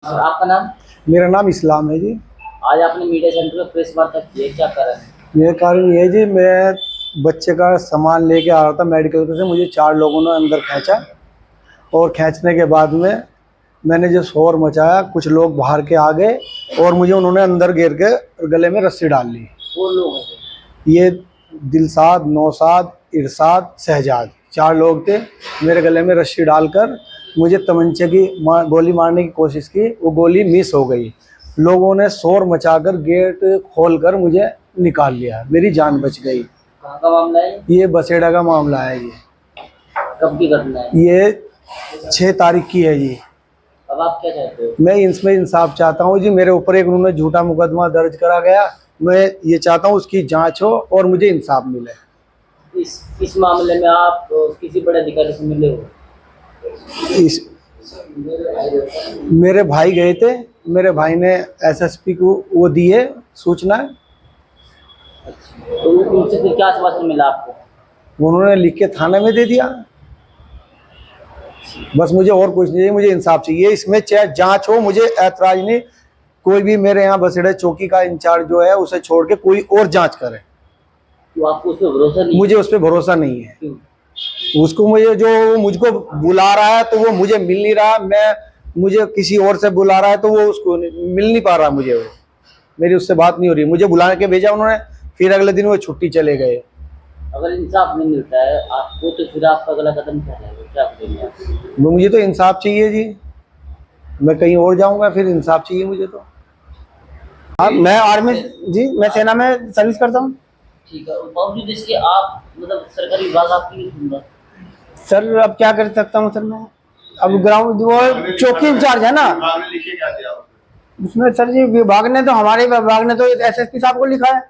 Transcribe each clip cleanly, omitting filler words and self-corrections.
आपका नाम? मेरा नाम इस्लाम है जी। आज आपने मीडिया सेंटर में प्रेस वार्ता की है, क्या कारण है? ये कारण ये है जी, मैं बच्चे का सामान लेके आ रहा था मेडिकल से। मुझे 4 लोगों ने अंदर खींचा और खींचने के बाद में मैंने जो शोर मचाया, कुछ लोग बाहर के आ गए और मुझे उन्होंने अंदर घेर के गले में रस्सी डाल ली। वो लोग हैं? ये दिलसाद, नौसाद, इरशाद, शहजाद 4 लोग थे। मेरे गले में रस्सी डालकर मुझे तमंचे की गोली मारने की कोशिश की। वो गोली मिस हो गई। लोगों ने शोर मचाकर गेट खोलकर मुझे निकाल लिया। मेरी जान बच गई। कहाँ का मामला है? ये बसेड़ा का मामला है। ये कब की घटना है? ये 6 तारीख की है जी। अब आप क्या चाहते हो? मैं इसमें इंसाफ चाहता हूँ जी। मेरे ऊपर एक उन्होंने झूठा मुकदमा दर्ज करा गया। मैं ये चाहता हूँ उसकी जांच हो और मुझे इंसाफ मिले। इस मामले में आप किसी बड़े अधिकारी से मिले हो? इस मेरे भाई गए थे। मेरे भाई ने एसएसपी को वो दिए सूचना। तो उनसे फिर क्या आश्वासन मिला आपको? उन्होंने लिख के थाने में दे दिया। बस मुझे और कुछ नहीं चाहिए, मुझे इंसाफ चाहिए। इसमें चाहे जांच हो, मुझे ऐतराज नहीं। कोई भी मेरे यहाँ बसेड़े चौकी का इंचार्ज जो है उसे छोड़ के कोई और जांच करे। तो आपको उस पर भरोसा नहीं? मुझे उस पर भरोसा नहीं है। क्यों? उसको मुझे जो मुझको बुला रहा है तो वो मुझे मिल नहीं रहा। मुझे किसी और से बुला रहा है तो वो उसको मिल नहीं पा रहा। मुझे वो मेरी उससे बात नहीं हो रही। मुझे बुला के भेजा उन्होंने, फिर अगले दिन वो छुट्टी चले गए। अगर इंसाफ नहीं मिलता है आपको तो फिर आपका अगला कदम क्या रहेगा, क्या करेंगे आप? मुझे तो इंसाफ चाहिए जी। मैं कहीं और जाऊंगा, फिर इंसाफ चाहिए मुझे तो। हाँ, मैं आर्मी जी, मैं सेना में सर्विस करता हूँ। ठीक है, और बावजूद इसके आप मतलब सरकारी विभाग आपकी नहीं सुन रहा? सर अब क्या कर सकता हूँ सर मैं। अब ग्राउंड वो चौकी इंचार्ज है ना, लिखे क्या दिया उसमें सर जी विभाग ने तो, हमारे विभाग ने तो एसएसपी साहब को लिखा है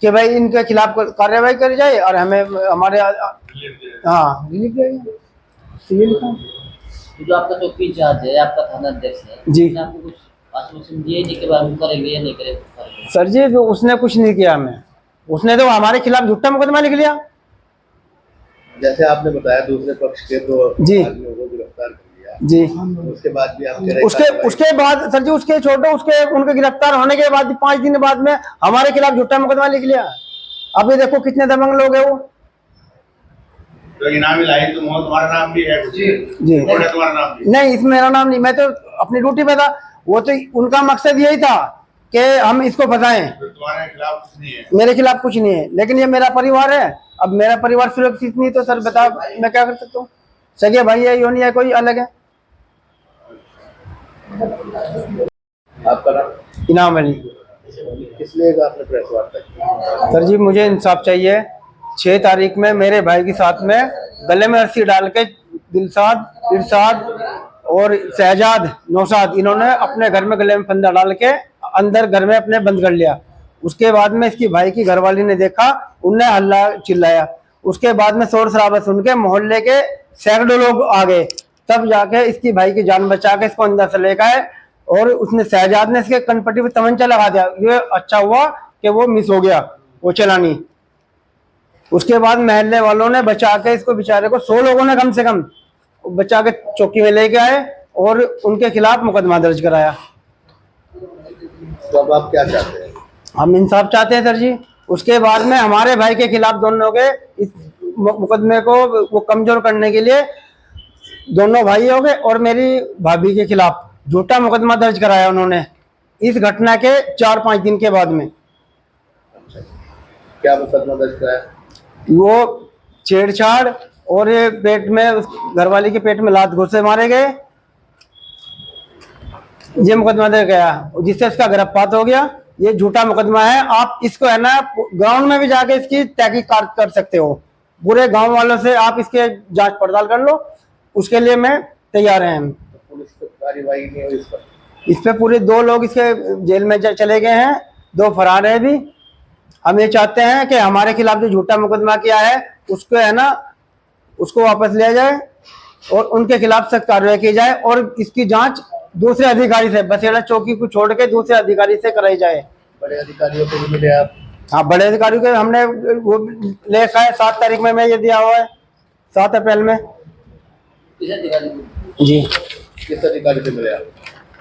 कि भाई इनके खिलाफ कार्रवाई करी जाए और हमें हमारे हाँ रिलीफ दिया जाए। तो ये लिखा है। जो आपका चौकी इंचार्ज है, आपका थाना अध्यक्ष है जी। उसने आपको कुछ आश्वासन दिए नहीं कि भाई हम करेंगे या नहीं करेंगे? सर जी जो उसने कुछ नहीं किया हमें। उसने तो हमारे खिलाफ झूठा मुकदमा लिख लिया। जैसे आपने बताया दूसरे पक्ष के तो जी। आदमियों को गिरफ्तार कर लिया जी। उसके बाद भी आप कह रहे उसके बाद सर जी, उसके छोटो उसके उनके गिरफ्तार होने के बाद 5 दिन बाद में हमारे खिलाफ झूठा मुकदमा लिख लिया। अभी देखो कितने दबंग लोग है वो। तो इनामी लाई तो तुम्हारा नाम भी है जी। तुम्हारा नाम भी नहीं, इसमें मेरा नाम नहीं, मैं तो अपनी ड्यूटी पे था। वो तो उनका मकसद यही था कि हम इसको फंसाएं। तुम्हारे खिलाफ कुछ नहीं है? मेरे खिलाफ कुछ नहीं है, लेकिन ये मेरा परिवार है। अब मेरा परिवार सुरक्षित नहीं तो सर बता मैं क्या कर सकता हूँ। सगे भाई है, यो नहीं है, कोई अलग है। आपका नाम? इनाम अली। किस लिए आपने प्रेस वार्ता की? सर जी मुझे इंसाफ चाहिए। 6 तारीख में मेरे भाई के साथ में गले में रस्सी डाल के दिलसाद, इरशाद और शहजाद, नौसाद, इन्होंने अपने घर में गले में फंदा डाल के अंदर घर में अपने बंद कर लिया। उसके बाद में इसकी भाई की घरवाली ने देखा, उनने हल्ला चिल्लाया। उसके बाद में शोर शराबा सुन के मोहल्ले के सैकड़ों लोग आ गए। तब जाके इसकी भाई की जान बचा के इसको अंदर से लेकर आए और उसने शहजाद ने इसके कनपट्टी पे तमंचा लगा दिया। ये अच्छा हुआ कि वो मिस हो गया, वो चलानी। उसके बाद महल्ले वालों ने बचा के इसको, बेचारे को 100 लोगों ने कम से कम बचा के चौकी में लेके आए और उनके खिलाफ मुकदमा दर्ज कराया। तो अब आप क्या चाहते हैं? हम इंसाफ चाहते हैं सर जी। उसके बाद में हमारे भाई के खिलाफ दोनों के इस मुकदमे को वो कमजोर करने के लिए दोनों भाई हो गए और मेरी भाभी के खिलाफ झूठा मुकदमा दर्ज कराया उन्होंने इस घटना के 4-5 दिन के बाद में। क्या मुकदमा दर्ज कराया? वो छेड़छाड़ और ये पेट में, घरवाली के पेट में लात घुसे मारे गए, ये मुकदमा दर्ज गया जिससे इसका गिरफ्तार हो गया। ये झूठा मुकदमा है। आप इसको है ना ग्राउंड में भी जाके इसकी तहकीकात कर सकते हो। पूरे गांव वालों से आप इसके जांच पड़ताल कर लो, उसके लिए मैं तैयार हैं। पुलिस की कार्रवाई नहीं हुई इस पे पूरे 2 लोग इसके जेल में चले गए हैं, 2 फरार है भी। हम ये चाहते हैं कि हमारे खिलाफ जो झूठा मुकदमा किया है उसको है ना, उसको वापस लिया जाए और उनके खिलाफ सख्त कार्रवाई की जाए और इसकी जांच दूसरे अधिकारी से, बसेड़ा चौकी को छोड़ के दूसरे अधिकारी से कराई जाए। बड़े अधिकारियों को भी मिले आप? हाँ, बड़े अधिकारियों के हमने वो लेखा है 7 तारीख में मैं ये दिया हुआ है, 7 अप्रैल में। किस अधिकारी को? जी। किस अधिकारी से मिले आप?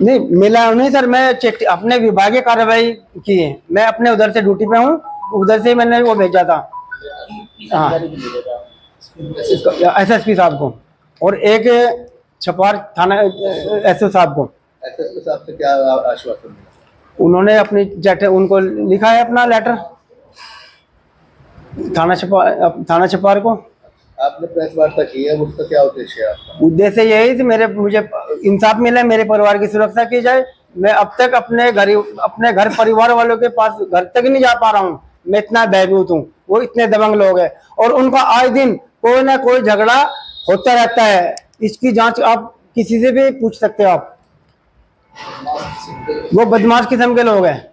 नहीं मिला नहीं सर, मैं चेक अपने विभागीय कार्रवाई की है, मैं अपने उधर से ड्यूटी पे हूँ, उधर से मैंने वो भेजा था किस अधिकारी को भेजा था? एसएसपी साहब को, और एक छपार थाना एसओ साहब को। एसएसपी साहब से क्या आश्वासन मिला? उन्होंने अपनी जेट उनको लिखा है अपना लेटर थाना छपार को। आपने प्रेस वार्ता की है, उसका क्या उद्देश्य है आपका? उद्देश्य यही थी मुझे इंसाफ मिले, मेरे परिवार की सुरक्षा की जाए। मैं अब तक अपने घर परिवार वालों के पास घर तक नहीं जा पा रहा हूँ, मैं इतना भयभीत हूँ। वो इतने दबंग लोग हैं और उनका आए दिन कोई ना कोई झगड़ा होता रहता है। इसकी जांच आप किसी से भी पूछ सकते हो आप, वो बदमाश किस्म के लोग हैं।